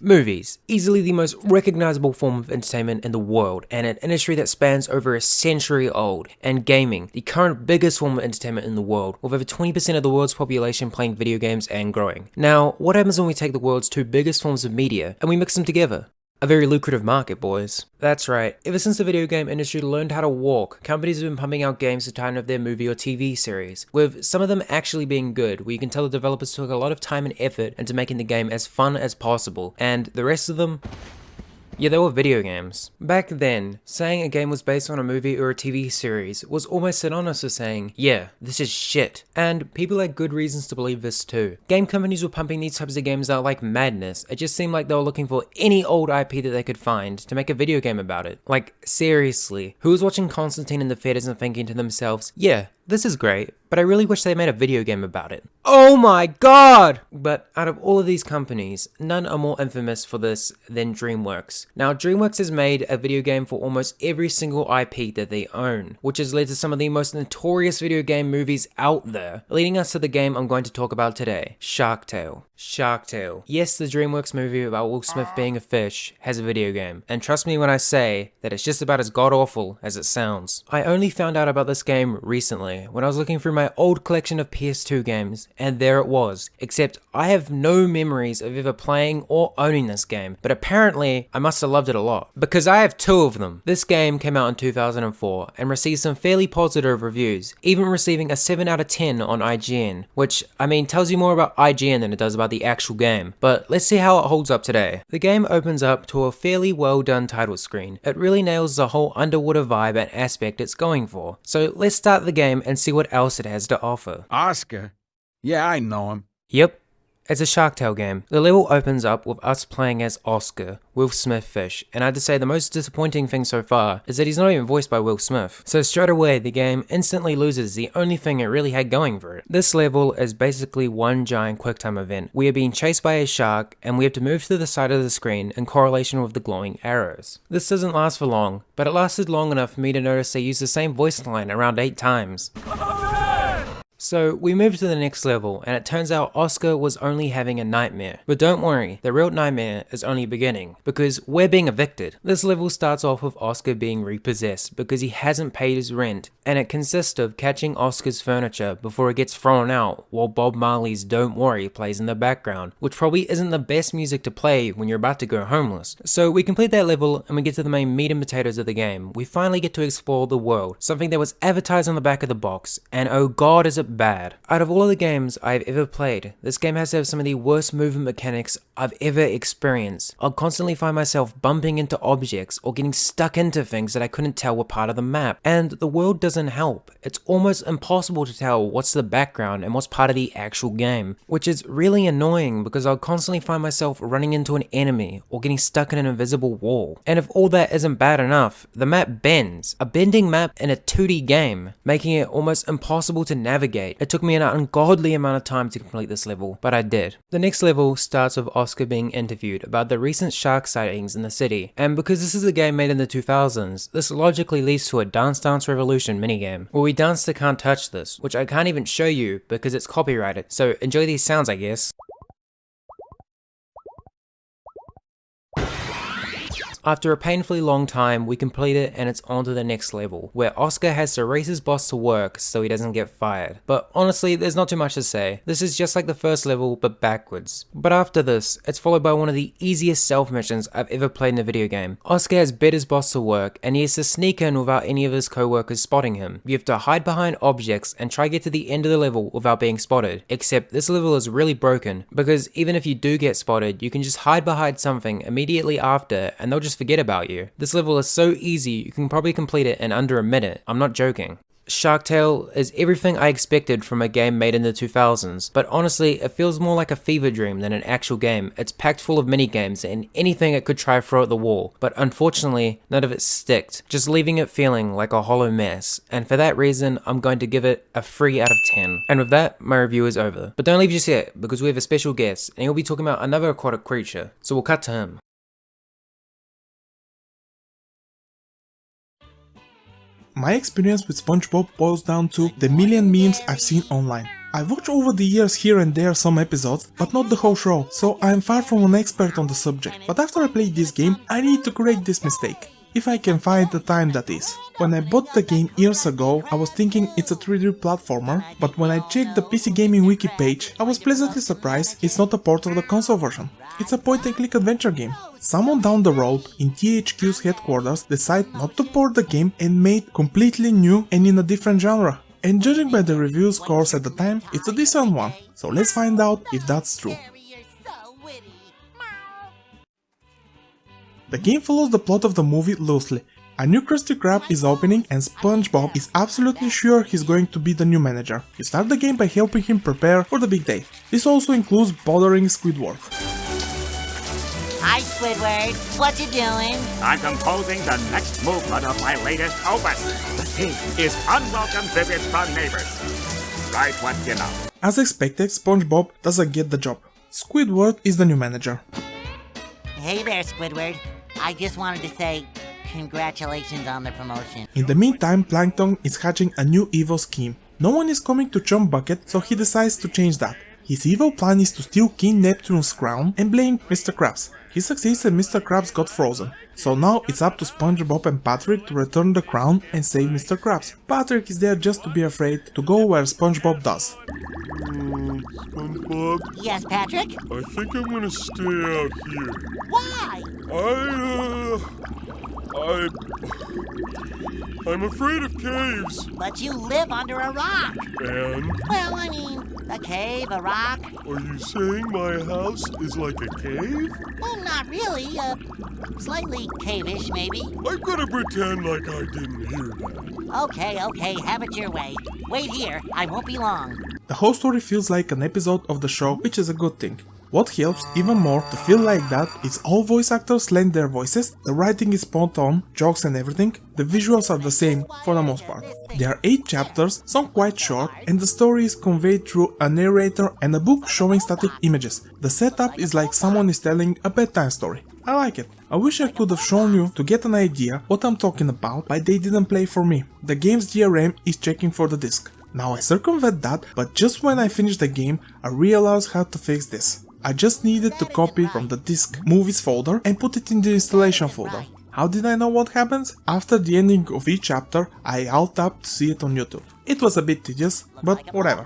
Movies, easily the most recognizable form of entertainment in the world, and an industry that spans over a century old. And gaming, the current biggest form of entertainment in the world, with over 20% of the world's population playing video games and growing. Now, what happens when we take the world's two biggest forms of media and we mix them together? A very lucrative market, boys. That's right, ever since the video game industry learned how to walk, companies have been pumping out games to tighten up their movie or TV series, with some of them actually being good, where you can tell the developers took a lot of time and effort into making the game as fun as possible, and the rest of them, yeah, they were video games. Back then, saying a game was based on a movie or a TV series was almost synonymous with saying, yeah, this is shit. And people had good reasons to believe this too. Game companies were pumping these types of games out like madness. It just seemed like they were looking for any old IP that they could find to make a video game about it. Like, seriously, who was watching Constantine in the theaters and thinking to themselves, yeah, this is great, but I really wish they made a video game about it. Oh my god! But out of all of these companies, none are more infamous for this than DreamWorks. Now, DreamWorks has made a video game for almost every single IP that they own, which has led to some of the most notorious video game movies out there, leading us to the game I'm going to talk about today, Shark Tale. Shark Tale. Yes, the DreamWorks movie about Will Smith being a fish has a video game, and trust me when I say that it's just about as god-awful as it sounds. I only found out about this game recently, when I was looking through my old collection of PS2 games, and there it was, except I have no memories of ever playing or owning this game, but apparently I must have loved it a lot, because I have two of them. This game came out in 2004 and received some fairly positive reviews, even receiving a 7 out of 10 on IGN, which, I mean, tells you more about IGN than it does about the actual game, but let's see how it holds up today. The game opens up to a fairly well done title screen. It really nails the whole underwater vibe and aspect it's going for. So let's start the game and see what else it has to offer. Oscar? Yeah, I know him. Yep. It's a Shark Tale game. The level opens up with us playing as Oscar, Will Smith fish, and I had to say the most disappointing thing so far is that he's not even voiced by Will Smith. So straight away, the game instantly loses the only thing it really had going for it. This level is basically one giant QuickTime event. We are being chased by a shark, and we have to move to the side of the screen in correlation with the glowing arrows. This doesn't last for long, but it lasted long enough for me to notice they used the same voice line around 8 times. So we move to the next level, and it turns out Oscar was only having a nightmare. But don't worry, the real nightmare is only beginning, because we're being evicted. This level starts off with Oscar being repossessed because he hasn't paid his rent, and it consists of catching Oscar's furniture before it gets thrown out while Bob Marley's Don't Worry plays in the background, which probably isn't the best music to play when you're about to go homeless. So we complete that level and we get to the main meat and potatoes of the game. We finally get to explore the world, something that was advertised on the back of the box, and oh god is it bad. Out of all of the games I've ever played, this game has to have some of the worst movement mechanics I've ever experienced. I'll constantly find myself bumping into objects or getting stuck into things that I couldn't tell were part of the map, and the world doesn't help. It's almost impossible to tell what's the background and what's part of the actual game, which is really annoying because I'll constantly find myself running into an enemy or getting stuck in an invisible wall. And if all that isn't bad enough, the map bends. A bending map in a 2D game, making it almost impossible to navigate. It took me an ungodly amount of time to complete this level, but I did. The next level starts with Oscar being interviewed about the recent shark sightings in the city, and because this is a game made in the 2000s, this logically leads to a Dance Dance Revolution minigame, where we dance to Can't Touch This, which I can't even show you because it's copyrighted, so enjoy these sounds I guess. After a painfully long time, we complete it and it's on to the next level, where Oscar has to race his boss to work so he doesn't get fired. But honestly, there's not too much to say. This is just like the first level, but backwards. But after this, it's followed by one of the easiest stealth missions I've ever played in a video game. Oscar has bet his boss to work, and he has to sneak in without any of his co-workers spotting him. You have to hide behind objects and try to get to the end of the level without being spotted. Except this level is really broken, because even if you do get spotted, you can just hide behind something immediately after, and they'll just forget about you. This level is so easy, you can probably complete it in under a minute. I'm not joking. Shark Tale is everything I expected from a game made in the 2000s, but honestly, it feels more like a fever dream than an actual game. It's packed full of mini-games and anything it could try to throw at the wall, but unfortunately, none of it sticked, just leaving it feeling like a hollow mess, and for that reason, I'm going to give it a 3 out of 10. And with that, my review is over. But don't leave just yet, because we have a special guest, and he'll be talking about another aquatic creature, so we'll cut to him. My experience with SpongeBob boils down to the million memes I've seen online. I watched over the years here and there some episodes, but not the whole show, so I am far from an expert on the subject. But after I played this game, I need to correct this mistake. If I can find the time, that is. When I bought the game years ago, I was thinking it's a 3D platformer, but when I checked the PC Gaming Wiki page, I was pleasantly surprised it's not a port of the console version. It's a point-and-click adventure game. Someone down the road in THQ's headquarters decided not to port the game and made completely new and in a different genre. And judging by the review scores at the time, it's a decent one. So let's find out if that's true. The game follows the plot of the movie loosely. A new Krusty Krab is opening and SpongeBob is absolutely sure he's going to be the new manager. You start the game by helping him prepare for the big day. This also includes bothering Squidward. Hi, Squidward. What you doing? I'm composing the next movement of my latest opus. The theme is Unwelcome Visits from Neighbors. Write what you know. As expected, SpongeBob doesn't get the job. Squidward is the new manager. Hey there, Squidward. I just wanted to say congratulations on the promotion. In the meantime, Plankton is hatching a new evil scheme. No one is coming to Chum Bucket, so he decides to change that. His evil plan is to steal King Neptune's crown and blame Mr. Krabs. He succeeds and Mr. Krabs got frozen. So now it's up to SpongeBob and Patrick to return the crown and save Mr. Krabs. Patrick is there just to be afraid to go where SpongeBob does. SpongeBob? Yes, Patrick? I think I'm gonna stay out here. Why? I'm afraid of caves. But you live under a rock. And? Well, I mean, a cave, a rock. Are you saying my house is like a cave? Well, not really. Slightly cave-ish, maybe. I'm gonna pretend like I didn't hear that. Okay, have it your way. Wait here, I won't be long. The whole story feels like an episode of the show, which is a good thing. What helps even more to feel like that is all voice actors lend their voices, the writing is spot on, jokes and everything, the visuals are the same for the most part. There are 8 chapters, some quite short, and the story is conveyed through a narrator and a book showing static images. The setup is like someone is telling a bedtime story. I like it. I wish I could have shown you to get an idea what I'm talking about, but they didn't play for me. The game's DRM is checking for the disc. Now I circumvent that, but just when I finish the game, I realized how to fix this. I just needed to copy from the disk movies folder and put it in the installation folder. How did I know what happens? After the ending of each chapter, I alt-tabbed to see it on YouTube. It was a bit tedious, but whatever.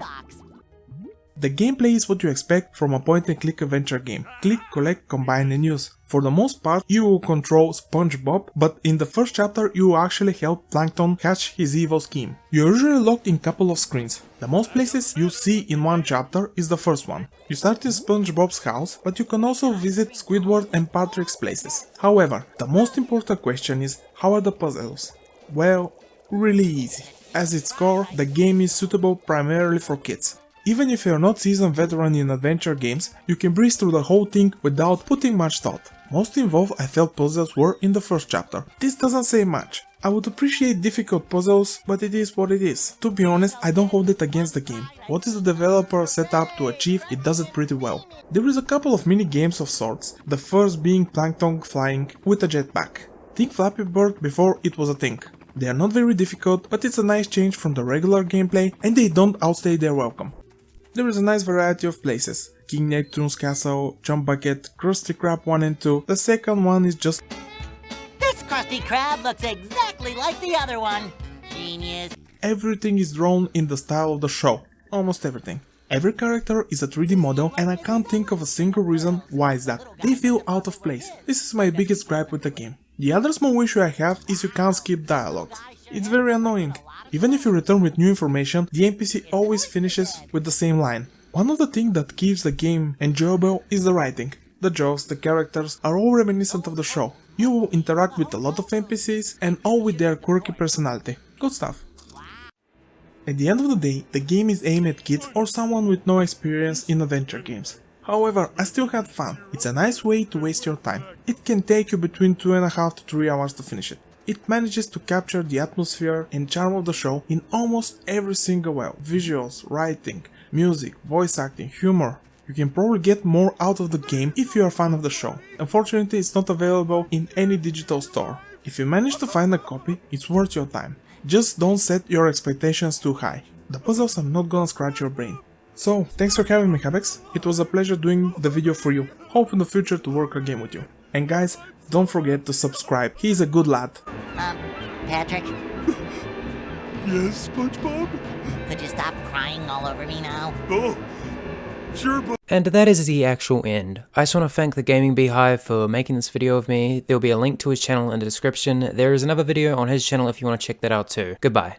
The gameplay is what you expect from a point-and-click adventure game. Click, collect, combine and use. For the most part, you will control SpongeBob, but in the first chapter you will actually help Plankton hatch his evil scheme. You're usually locked in a couple of screens. The most places you see in one chapter is the first one. You start in SpongeBob's house, but you can also visit Squidward and Patrick's places. However, the most important question is, how are the puzzles? Well, really easy. As its core, the game is suitable primarily for kids. Even if you're not seasoned veteran in adventure games, you can breeze through the whole thing without putting much thought. Most involved I felt puzzles were in the first chapter. This doesn't say much. I would appreciate difficult puzzles, but it is what it is. To be honest, I don't hold it against the game. What is the developer set up to achieve, it does it pretty well. There is a couple of mini games of sorts, the first being Plankton flying with a jetpack. Think Flappy Bird before it was a thing. They are not very difficult, but it's a nice change from the regular gameplay and they don't outstay their welcome. There is a nice variety of places. King Neptune's castle, Chum Bucket, Krusty Krab 1 and 2. The second one is just... This Krusty Krab looks exactly like the other one. Genius. Everything is drawn in the style of the show. Almost everything. Every character is a 3D model and I can't think of a single reason why is that. They feel out of place. This is my biggest gripe with the game. The other small issue I have is you can't skip dialogues. It's very annoying. Even if you return with new information, the NPC always finishes with the same line. One of the things that keeps the game enjoyable is the writing. The jokes, the characters are all reminiscent of the show. You will interact with a lot of NPCs and all with their quirky personality. Good stuff. At the end of the day, the game is aimed at kids or someone with no experience in adventure games. However, I still had fun. It's a nice way to waste your time. It can take you between 2.5 to 3 hours to finish it. It manages to capture the atmosphere and charm of the show in almost every single way. Visuals, writing, music, voice acting, humor. You can probably get more out of the game if you are a fan of the show. Unfortunately, it's not available in any digital store. If you manage to find a copy, it's worth your time. Just don't set your expectations too high. The puzzles are not gonna scratch your brain. So, thanks for having me, Habex. It was a pleasure doing the video for you. Hope in the future to work again with you. And guys, don't forget to subscribe. He's a good lad. Patrick, Yes, SpongeBob? could you stop crying all over me now? Oh, sure, but And that is the actual end. I just want to thank the Gaming Beehive for making this video of me. There'll be a link to his channel in the description. There is another video on his channel if you want to check that out too. Goodbye.